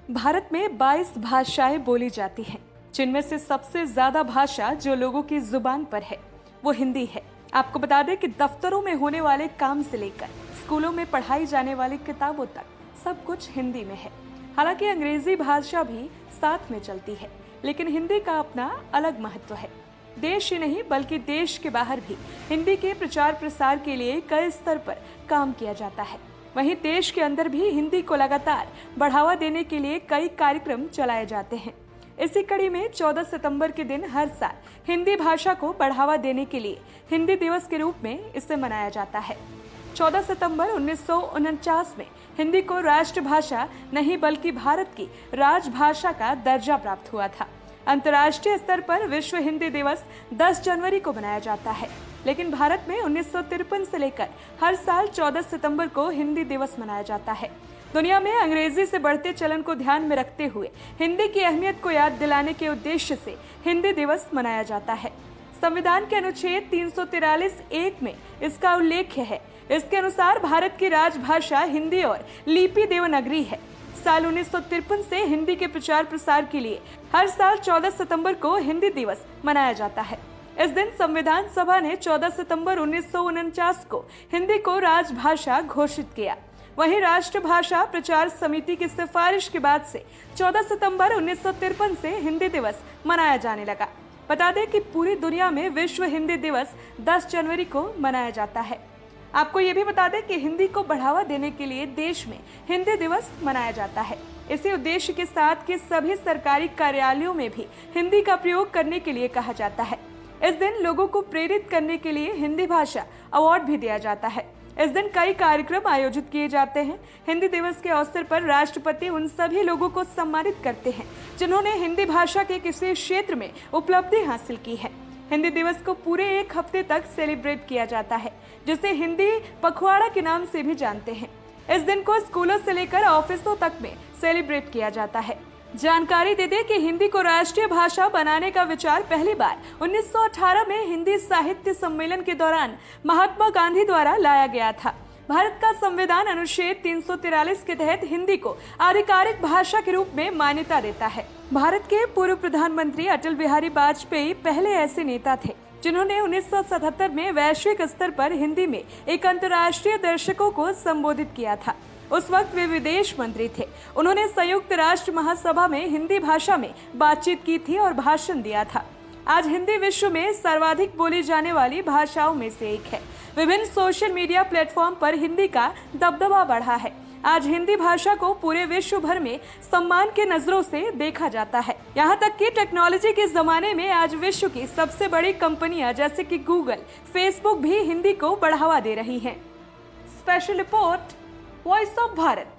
भारत में 22 भाषाएं बोली जाती हैं, जिनमें से सबसे ज्यादा भाषा जो लोगों की जुबान पर है वो हिंदी है। आपको बता दें कि दफ्तरों में होने वाले काम से लेकर स्कूलों में पढ़ाई जाने वाली किताबों तक सब कुछ हिंदी में है। हालांकि अंग्रेजी भाषा भी साथ में चलती है, लेकिन हिंदी का अपना अलग महत्व है। देश ही नहीं बल्कि देश के बाहर भी हिंदी के प्रचार प्रसार के लिए कई स्तर पर काम किया जाता है। वहीं देश के अंदर भी हिंदी को लगातार बढ़ावा देने के लिए कई कार्यक्रम चलाए जाते हैं। इसी कड़ी में 14 सितंबर के दिन हर साल हिंदी भाषा को बढ़ावा देने के लिए हिंदी दिवस के रूप में इसे मनाया जाता है। 14 सितंबर 1949 में हिंदी को राष्ट्रभाषा नहीं बल्कि भारत की राजभाषा का दर्जा प्राप्त हुआ था। अंतर्राष्ट्रीय स्तर पर विश्व हिंदी दिवस 10 जनवरी को मनाया जाता है, लेकिन भारत में 1953 से लेकर हर साल 14 सितंबर को हिंदी दिवस मनाया जाता है। दुनिया में अंग्रेजी से बढ़ते चलन को ध्यान में रखते हुए हिंदी की अहमियत को याद दिलाने के उद्देश्य से हिंदी दिवस मनाया जाता है। संविधान के अनुच्छेद 343(1) में इसका उल्लेख है। इसके अनुसार भारत की राजभाषा हिंदी और लिपि देवनागरी है। साल 1953 से हिंदी के प्रचार प्रसार के लिए हर साल 14 सितंबर को हिंदी दिवस मनाया जाता है। इस दिन संविधान सभा ने 14 सितंबर 1949 को हिंदी को राजभाषा घोषित किया। वहीं राष्ट्रभाषा प्रचार समिति की सिफारिश के बाद से 14 सितंबर 1953 से हिंदी दिवस मनाया जाने लगा। बता दें कि पूरी दुनिया में विश्व हिंदी दिवस 10 जनवरी को मनाया जाता है। आपको ये भी बता दें कि हिंदी को बढ़ावा देने के लिए देश में हिंदी दिवस मनाया जाता है। इसी उद्देश्य के साथ कि सभी सरकारी कार्यालयों में भी हिंदी का प्रयोग करने के लिए कहा जाता है। इस दिन लोगों को प्रेरित करने के लिए हिंदी भाषा अवार्ड भी दिया जाता है। इस दिन कई कार्यक्रम आयोजित किए जाते हैं। हिंदी दिवस के अवसर पर राष्ट्रपति उन सभी लोगों को सम्मानित करते हैं जिन्होंने हिंदी भाषा के किसी क्षेत्र में उपलब्धि हासिल की है। हिंदी दिवस को पूरे एक हफ्ते तक सेलिब्रेट किया जाता है, जिसे हिंदी पखवाड़ा के नाम से भी जानते हैं। इस दिन को स्कूलों से लेकर ऑफिसों तक में सेलिब्रेट किया जाता है। जानकारी दे दें कि हिंदी को राष्ट्रीय भाषा बनाने का विचार पहली बार 1918 में हिंदी साहित्य सम्मेलन के दौरान महात्मा गांधी द्वारा लाया गया था। भारत का संविधान अनुच्छेद 343 के तहत हिंदी को आधिकारिक भाषा के रूप में मान्यता देता है। भारत के पूर्व प्रधानमंत्री अटल बिहारी वाजपेयी पहले ऐसे नेता थे जिन्होंने 1977 में वैश्विक स्तर पर हिंदी में एक अंतर्राष्ट्रीय दर्शकों को संबोधित किया था। उस वक्त वे विदेश मंत्री थे। उन्होंने संयुक्त राष्ट्र महासभा में हिंदी भाषा में बातचीत की थी और भाषण दिया था। आज हिंदी विश्व में सर्वाधिक बोली जाने वाली भाषाओं में से एक है। विभिन्न सोशल मीडिया प्लेटफॉर्म पर हिंदी का दबदबा बढ़ा है। आज हिंदी भाषा को पूरे विश्व भर में सम्मान के नजरों से देखा जाता है। यहाँ तक कि टेक्नोलॉजी के जमाने में आज विश्व की सबसे बड़ी कंपनियां जैसे कि गूगल, फेसबुक भी हिंदी को बढ़ावा दे रही हैं। Special report, voice of Bharat.